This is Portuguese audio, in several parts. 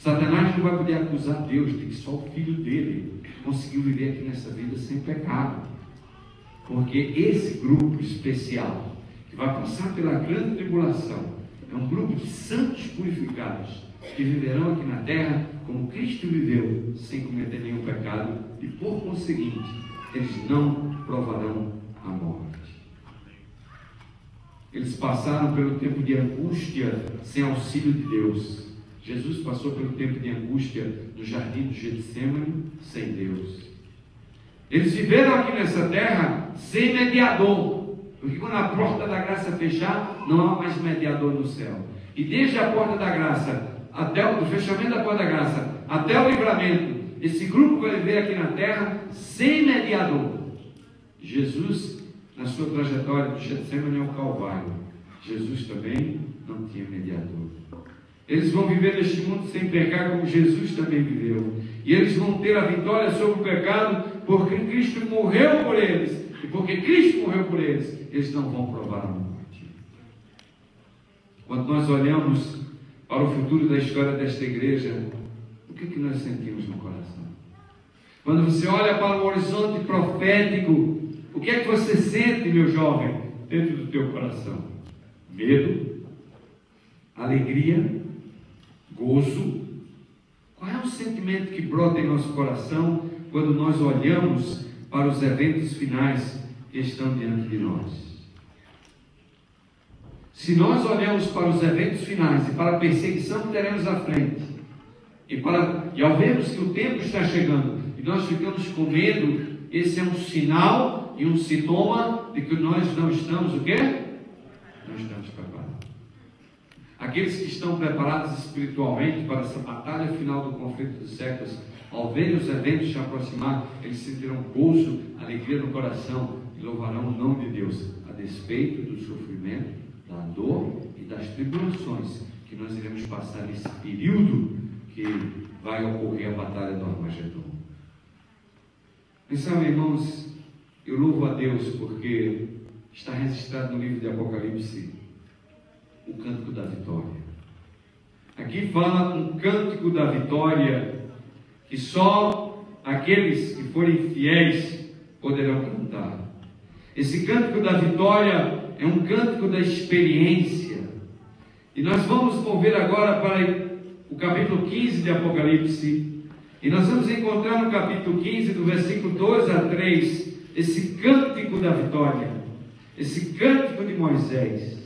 Satanás não vai poder acusar Deus de que só o filho dele conseguiu viver aqui nessa vida sem pecado. Porque esse grupo especial, que vai passar pela grande tribulação, é um grupo de santos purificados, que viverão aqui na terra como Cristo viveu, sem cometer nenhum pecado, e por conseguinte, eles não provarão a morte. Eles passaram pelo tempo de angústia sem auxílio de Deus. Jesus passou pelo tempo de angústia no jardim do Getsemane sem Deus. Eles viveram aqui nessa terra sem mediador, porque quando a porta da graça fechar, não há mais mediador no céu. E desde a porta da graça até o fechamento da porta da graça, até o livramento, esse grupo vai viver aqui na terra sem mediador. Jesus, na sua trajetória do Getsemane ao Calvário, Jesus também não tinha mediador. Eles vão viver neste mundo sem pecar como Jesus também viveu. E eles vão ter a vitória sobre o pecado porque Cristo morreu por eles. E porque Cristo morreu por eles, eles não vão provar a morte. Quando nós olhamos para o futuro da história desta igreja, o que nós sentimos no coração? Quando você olha para o horizonte profético, o que é que você sente, meu jovem, dentro do teu coração? Medo? Alegria? Gozo? Qual é o sentimento que brota em nosso coração quando nós olhamos para os eventos finais que estão diante de nós? Se nós olhamos para os eventos finais e para a perseguição que teremos à frente, e ao vermos que o tempo está chegando, e nós ficamos com medo, esse é um sinal e um sintoma de que nós não estamos o quê? Não estamos preparados. Aqueles que estão preparados espiritualmente para essa batalha final do conflito dos séculos, ao verem os eventos se aproximar, eles sentirão gozo, alegria no coração e louvarão o nome de Deus, a despeito do sofrimento, da dor e das tribulações que nós iremos passar nesse período que vai ocorrer a batalha do Armagedon. Mas sabe, irmãos, eu louvo a Deus porque está registrado no livro de Apocalipse o cântico da vitória. Aqui fala um cântico da vitória que só aqueles que forem fiéis poderão cantar. Esse cântico da vitória é um cântico da experiência. E nós vamos mover agora para o capítulo 15 de Apocalipse. E nós vamos encontrar no capítulo 15, do versículo 2 a 3, esse cântico da vitória, esse cântico de Moisés,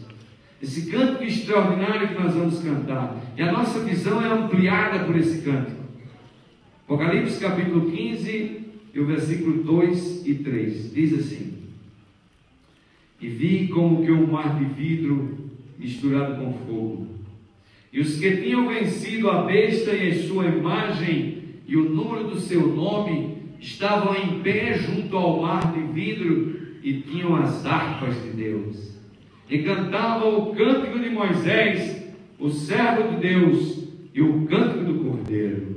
esse cântico extraordinário que nós vamos cantar. E a nossa visão é ampliada por esse cântico. Apocalipse capítulo 15, e o versículo 2 e 3, diz assim: E vi como que um mar de vidro misturado com fogo, e os que tinham vencido a besta e a sua imagem e o número do seu nome estavam em pé junto ao mar de vidro e tinham as harpas de Deus, e cantavam o cântico de Moisés, o servo de Deus, e o cântico do Cordeiro,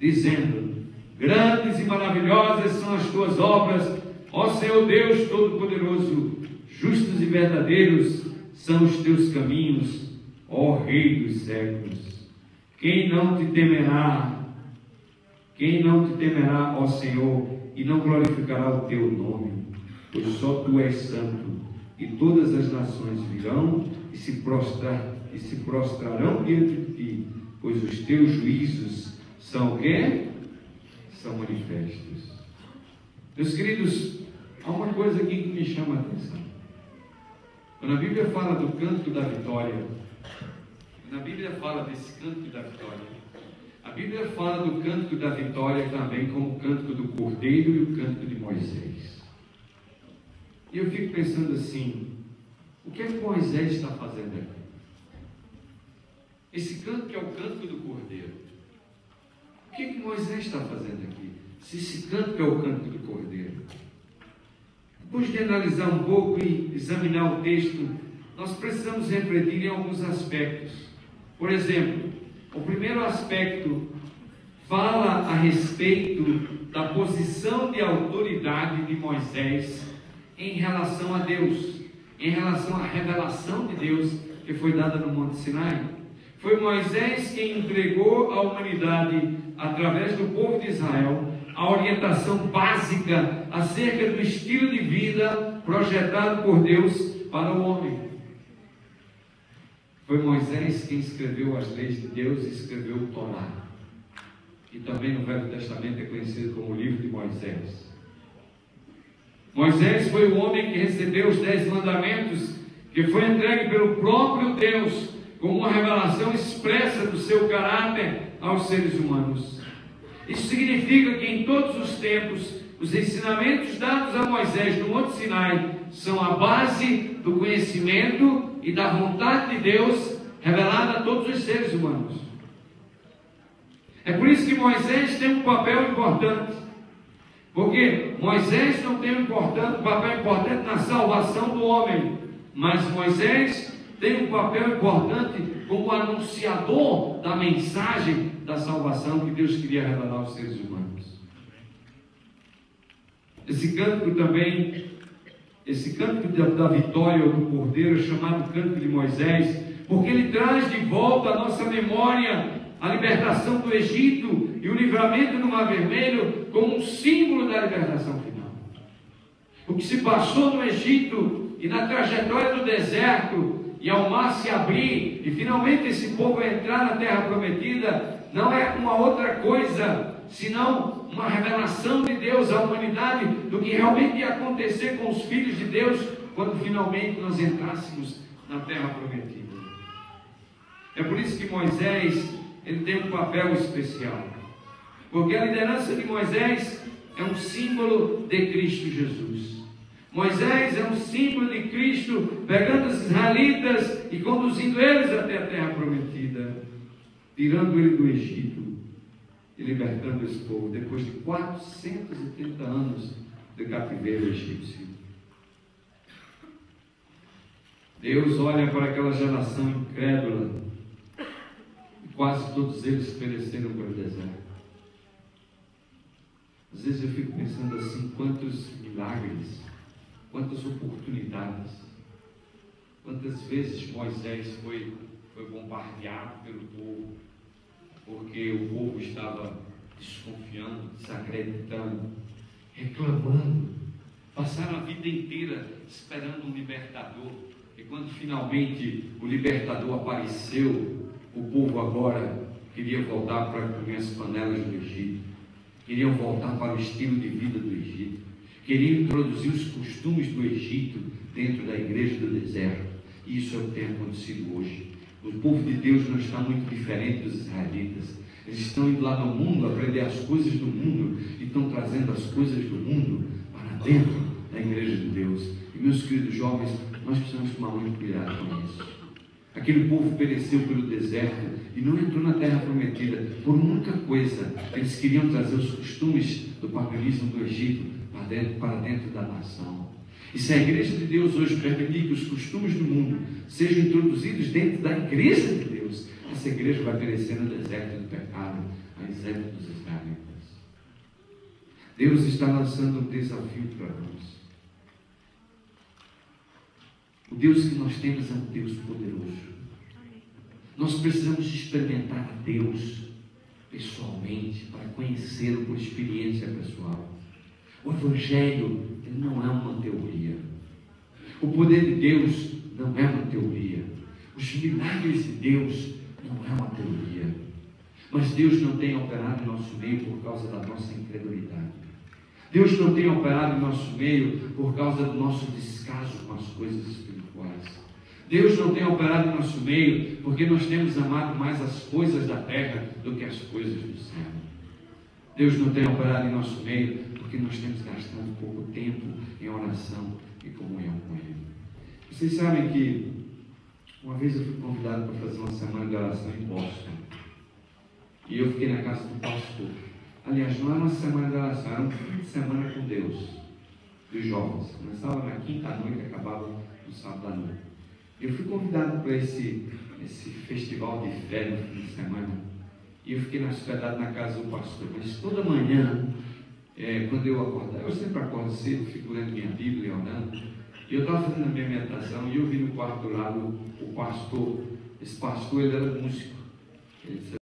dizendo: Grandes e maravilhosas são as tuas obras, ó Senhor Deus Todo-Poderoso. Justos e verdadeiros são os teus caminhos, ó Rei dos séculos. Quem não te temerá, ó Senhor, e não glorificará o teu nome? Pois só tu és santo, e todas as nações virão e se prostrarão diante de ti, pois os teus juízos são o quê? São manifestos. Meus queridos, há uma coisa aqui que me chama a atenção. Quando a Bíblia fala do cântico da vitória, quando a Bíblia fala desse cântico da vitória, a Bíblia fala do cântico da vitória também como o cântico do Cordeiro e o cântico de Moisés. E eu fico pensando assim, o que é que Moisés está fazendo aqui? Esse cântico é o cântico do Cordeiro. O que é que Moisés está fazendo aqui? Se esse cântico é o cântico do Cordeiro. Depois de analisar um pouco e examinar o texto, nós precisamos refletir em alguns aspectos. Por exemplo, o primeiro aspecto fala a respeito da posição de autoridade de Moisés em relação a Deus, em relação à revelação de Deus que foi dada no Monte Sinai. foi Moisés quem entregou à humanidade, através do povo de Israel, a orientação básica acerca do estilo de vida projetado por Deus para o homem. Foi Moisés quem escreveu as leis de Deus e escreveu o Torá. E também no Velho Testamento é conhecido como o livro de Moisés. Moisés foi o homem que recebeu os 10 mandamentos, que foi entregue pelo próprio Deus como uma revelação expressa do seu caráter aos seres humanos. Isso significa que em todos os tempos, os ensinamentos dados a Moisés no Monte Sinai são a base do conhecimento e da vontade de Deus revelada a todos os seres humanos. É por isso que Moisés tem um papel importante, porque Moisés não tem um papel importante na salvação do homem, mas Moisés tem um papel importante como anunciador da mensagem da salvação que Deus queria revelar aos seres humanos. Esse cântico da vitória ou do Cordeiro é chamado Cântico de Moisés, porque ele traz de volta à nossa memória a libertação do Egito e o livramento no Mar Vermelho como um símbolo da libertação final. O que se passou no Egito e na trajetória do deserto e ao mar se abrir e finalmente esse povo entrar na terra prometida não é uma outra coisa senão uma revelação de Deus à humanidade do que realmente ia acontecer com os filhos de Deus quando finalmente nós entrássemos na terra prometida. É por isso que Moisés ele tem um papel especial, porque a liderança de Moisés é um símbolo de Cristo Jesus. Moisés é um símbolo de Cristo, pegando os israelitas e conduzindo eles até a terra prometida, tirando ele do Egito e libertando esse povo, depois de 430 anos de cativeiro egípcio. Deus olha para aquela geração incrédula, e quase todos eles pereceram pelo deserto. Às vezes eu fico pensando assim, quantos milagres, quantas oportunidades, quantas vezes Moisés foi bombardeado pelo povo, porque o povo estava desconfiando, desacreditando, reclamando, passaram a vida inteira esperando um libertador, e quando finalmente o libertador apareceu, o povo agora queria voltar para comer as panelas do Egito, queriam voltar para o estilo de vida do Egito, queriam introduzir os costumes do Egito dentro da igreja do deserto. E isso é o que tem acontecido hoje. O povo de Deus não está muito diferente dos israelitas. Eles estão indo lá no mundo aprender as coisas do mundo e estão trazendo as coisas do mundo para dentro da igreja de Deus. E meus queridos jovens, nós precisamos tomar muito cuidado com isso. Aquele povo pereceu pelo deserto e não entrou na terra prometida por muita coisa. Eles queriam trazer os costumes do paganismo do Egito para dentro da nação. E se a igreja de Deus hoje permitir que os costumes do mundo sejam introduzidos dentro da igreja de Deus, essa igreja vai perecer no deserto do pecado, a exemplo dos israelitas. Deus está lançando um desafio para nós. O Deus que nós temos é um Deus poderoso. Nós precisamos experimentar a Deus pessoalmente, para conhecê-lo por experiência pessoal. O Evangelho ele não é uma teoria. O poder de Deus não é uma teoria. Os milagres de Deus não é uma teoria. Mas Deus não tem operado em nosso meio por causa da nossa incredulidade. Deus não tem operado em nosso meio por causa do nosso descaso com as coisas espirituais. Deus não tem operado em nosso meio porque nós temos amado mais as coisas da terra do que as coisas do céu. Deus não tem operado em nosso meio porque nós temos gastado pouco tempo em oração e comunhão com Ele. Vocês sabem que uma vez eu fui convidado para fazer uma semana de oração em Boston. E eu fiquei na casa do pastor. Aliás, não era uma semana de oração, era um fim de semana com Deus, dos jovens. Começava na quinta-noite e acabava no sábado à noite. Eu fui convidado para esse festival de fé no fim de semana. E eu fiquei hospedado na casa do pastor. Mas toda manhã, quando eu acordava, eu sempre acordo cedo, fico lendo minha Bíblia, orando. E eu estava fazendo a minha meditação e eu vi no quarto do lado o pastor esse pastor, ele era músico. Ele disse,